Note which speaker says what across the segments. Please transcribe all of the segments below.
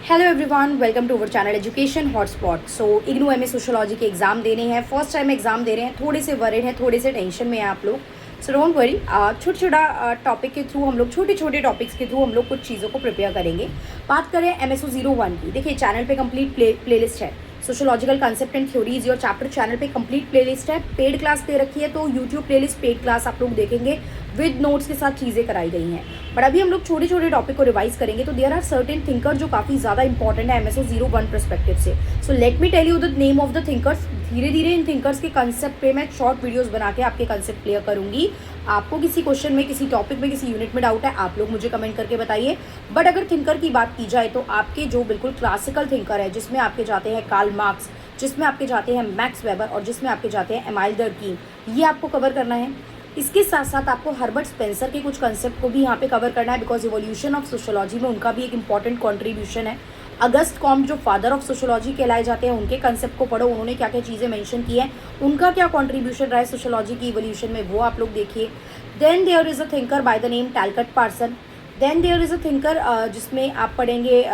Speaker 1: Hello everyone, welcome to our channel education hotspot. So IGNOU MA sociology के exam देने हैं, first time exam दे रहे हैं, थोड़े से वरीड हैं, थोड़े से टेंशन में हैं आप लोग। सो डोंट वरी, छोटा टॉपिक के थ्रू हम लोग छोटे टॉपिक्स के थ्रू हम लोग कुछ चीज़ों को प्रिपेयर करेंगे। बात करें MSO 01 की, देखिए चैनल पे कंप्लीट प्लेलिस्ट है। सोशियोलॉजिकल कंसेप्ट एंड थ्योरीज और चैप्टर चैनल पे कंप्लीट प्लेलिस्ट है। पेड क्लास दे रखी है, तो यूट्यूब प्लेलिस्ट पेड क्लास आप लोग देखेंगे, विद नोट्स के साथ चीज़ें कराई गई हैं। बट अभी हम लोग छोटे छोटे टॉपिक को रिवाइज करेंगे, तो देयर आर सर्टेन थिंकर जो काफ़ी ज़्यादा इंपॉर्टेंट है MSO 01 परस्पेक्टिव से। So let me tell you the name of the thinkers. धीरे धीरे इन थिंकर्स के कंसेप्ट पे मैं शॉर्ट वीडियोस बना के आपके कंसेप्ट क्लियर करूंगी। आपको किसी क्वेश्चन में, किसी टॉपिक में, किसी यूनिट में डाउट है, आप लोग मुझे कमेंट करके बताइए। बट अगर थिंकर की बात की जाए तो आपके जो बिल्कुल क्लासिकल थिंकर है, जिसमें आपके जाते हैं कार्ल मार्क्स, जिसमें आपके जाते हैं मैक्स वेबर और जिसमें आपके जाते हैं एमाइल डर्कीम, ये आपको कवर करना है। इसके साथ साथ आपको हर्बर्ट स्पेंसर के कुछ कंसेप्ट को भी यहाँ पे कवर करना है, बिकॉज इवोल्यूशन ऑफ सोशियोलॉजी में उनका भी एक इंपॉर्टेंट कॉन्ट्रीब्यूशन है। अगस्त कॉम्ट जो फादर ऑफ सोशियोलॉजी कहलाए जाते हैं, उनके कंसेप्ट को पढ़ो, उन्होंने क्या क्या चीज़ें मेंशन की है, उनका क्या कॉन्ट्रीब्यूशन रहा है सोशियोलॉजी की इवोल्यूशन में, वो आप लोग देखिए। Then there is a thinker by the name Talcott Parson. Then there is a thinker जिसमें आप पढ़ेंगे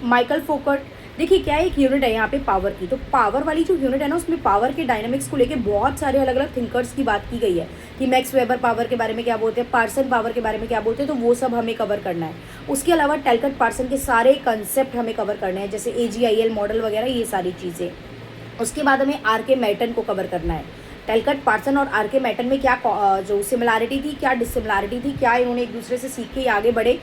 Speaker 1: माइकल फोकट। देखिए क्या एक यूनिट है यहाँ पे पावर की, तो पावर वाली जो यूनिट है ना, उसमें पावर के डायनामिक्स को लेके बहुत सारे अलग अलग थिंकर्स की बात की गई है कि मैक्स वेबर पावर के बारे में क्या बोलते हैं, पार्सन पावर के बारे में क्या बोलते हैं, तो वो सब हमें कवर करना है। उसके अलावा टैलकट पार्सन के सारे कंसेप्ट हमें कवर करने हैं, जैसे AGIL मॉडल वगैरह, ये सारी चीज़ें। उसके बाद हमें RK मैटन को कवर करना है। टैलकट पार्सन और RK मैटन में क्या जो सिमिलैरिटी थी, क्या डिसिमिलैरिटी थी, क्या इन्होंने एक दूसरे से सीख के आगे बढ़े,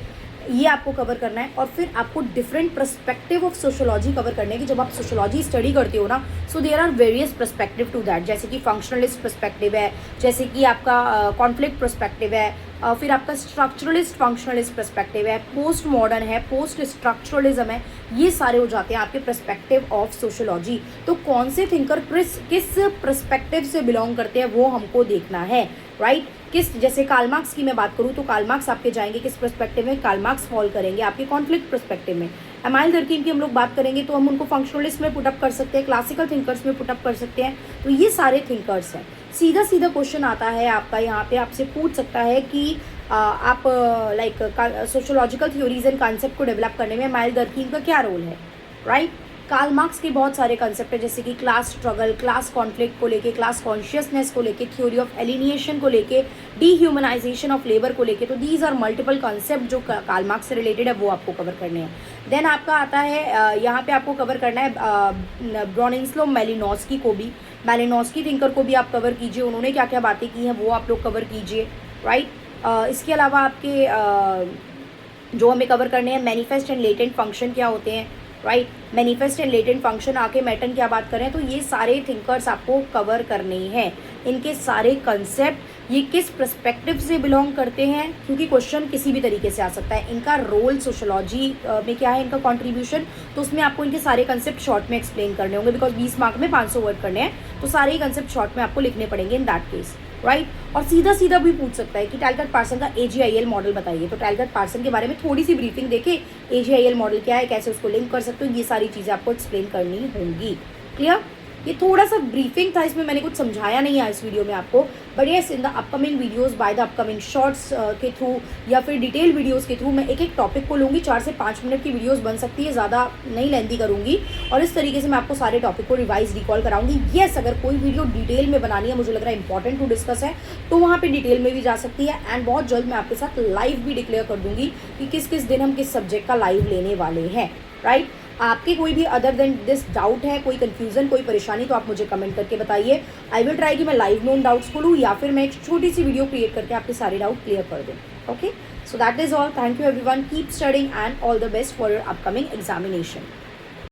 Speaker 1: ये आपको कवर करना है। और फिर आपको different perspective of sociology cover करने की। जब आप सोशियोलॉजी स्टडी करते हो ना, so there are various perspective to that, जैसे कि फंक्शनलिस्ट पर्सपेक्टिव है, जैसे कि आपका कॉन्फ्लिक्ट पर्सपेक्टिव है, फिर आपका स्ट्रक्चरलिस्ट फंक्शनलिस्ट पर्सपेक्टिव है, पोस्ट मॉडर्न है, पोस्ट स्ट्रक्चरलिज्म है, ये सारे हो जाते हैं आपके पर्सपेक्टिव ऑफ सोशियोलॉजी। तो कौन से थिंकर किस पर्सपेक्टिव से बिलोंग करते हैं वो हमको देखना है, राइट। किस, जैसे कार्ल मार्क्स की मैं बात करूँ तो कार्ल मार्क्स आपके जाएंगे किस पर्सपेक्टिव में, कार्ल मार्क्स फॉल करेंगे आपके कॉन्फ्लिक्ट पर्सपेक्टिव में। एमाइल डर्कीम की हम लोग बात करेंगे तो हम उनको फंक्शनलिस्ट में पुटअप कर सकते हैं, क्लासिकल थिंकर्स में पुटअप कर सकते हैं। तो ये सारे थिंकर्स हैं। सीधा सीधा क्वेश्चन आता है आपका यहाँ पे, आपसे पूछ सकता है कि आप like sociological theories and concept को डेवलप करने में एमाइल डर्कीम का क्या रोल है, राइट। कार्ल मार्क्स के बहुत सारे कंसेप्ट है, जैसे कि क्लास स्ट्रगल, क्लास कॉन्फ्लिक्ट को लेके, क्लास कॉन्शियसनेस को लेके, थ्योरी ऑफ एलिनिएशन को लेके, डीह्यूमनाइजेशन ऑफ लेबर को लेके। तो दीज आर मल्टीपल कंसेप्ट जो कार्ल मार्क्स से रिलेटेड है, वो आपको कवर करने हैं। देन आपका आता है यहाँ पे आपको कवर करना है ब्रोनिस्लाव मैलिनोव्स्की को भी, मैलिनोव्स्की थिंकर को भी आप कवर कीजिए, उन्होंने क्या क्या बातें की हैं वो आप लोग कवर कीजिए, राइट। इसके अलावा आपके जो हमें कवर करने हैं, मैनिफेस्ट एंड लेटेंट फंक्शन क्या होते हैं, right. Manifest and latent function, आके मैटन क्या बात करें, तो ये सारे थिंकर्स आपको कवर करने हैं। इनके सारे कंसेप्ट ये किस पर्सपेक्टिव से बिलोंग करते हैं, क्योंकि क्वेश्चन किसी भी तरीके से आ सकता है। इनका रोल सोशियोलॉजी में क्या है, इनका कंट्रीब्यूशन, तो उसमें आपको इनके सारे कंसेप्ट शॉर्ट में एक्सप्लेन करने होंगे, बिकॉज 20 मार्क में 500 वर्ड करने हैं, तो सारे ही कंसेप्ट शॉर्ट में आपको लिखने पड़ेंगे इन दैट केस, राइट। और सीधा सीधा भी पूछ सकता है कि टैलकट पार्सन का AGIL मॉडल बताइए, तो टैलकट पार्सन के बारे में थोड़ी सी ब्रीफिंग देके, AGIL मॉडल क्या है, कैसे उसको लिंक कर सकते हो, ये सारी चीज़ें आपको एक्सप्लेन करनी होंगी। क्लियर। ये थोड़ा सा ब्रीफिंग था, इसमें मैंने कुछ समझाया नहीं है इस वीडियो में आपको, but yes in the upcoming videos, by the upcoming shorts के थ्रू या फिर डिटेल वीडियोस के थ्रू मैं एक एक टॉपिक को लूँगी। 4 से 5 मिनट की वीडियोस बन सकती है, ज़्यादा नहीं लेंदी करूँगी, और इस तरीके से मैं आपको सारे टॉपिक को रिवाइज रिकॉल कराऊंगी। येस, अगर कोई वीडियो डिटेल में बनानी है, मुझे लग रहा है इंपॉर्टेंट टू डिस्कस है, तो वहाँ पर डिटेल में भी जा सकती है। एंड बहुत जल्द मैं आपके साथ लाइव भी डिक्लेयर कर दूँगी कि किस किस दिन हम किस सब्जेक्ट का लाइव लेने वाले हैं, राइट। आपके कोई भी अदर देन दिस डाउट है, कोई कंफ्यूजन, कोई परेशानी, तो आप मुझे कमेंट करके बताइए। आई विल ट्राई कि मैं लाइव में उन डाउट्स को लूँ, या फिर मैं एक छोटी सी वीडियो क्रिएट करके आपके सारे डाउट क्लियर कर दूँ। Okay, so that is all. Thank you everyone, keep studying and all the best for your upcoming examination.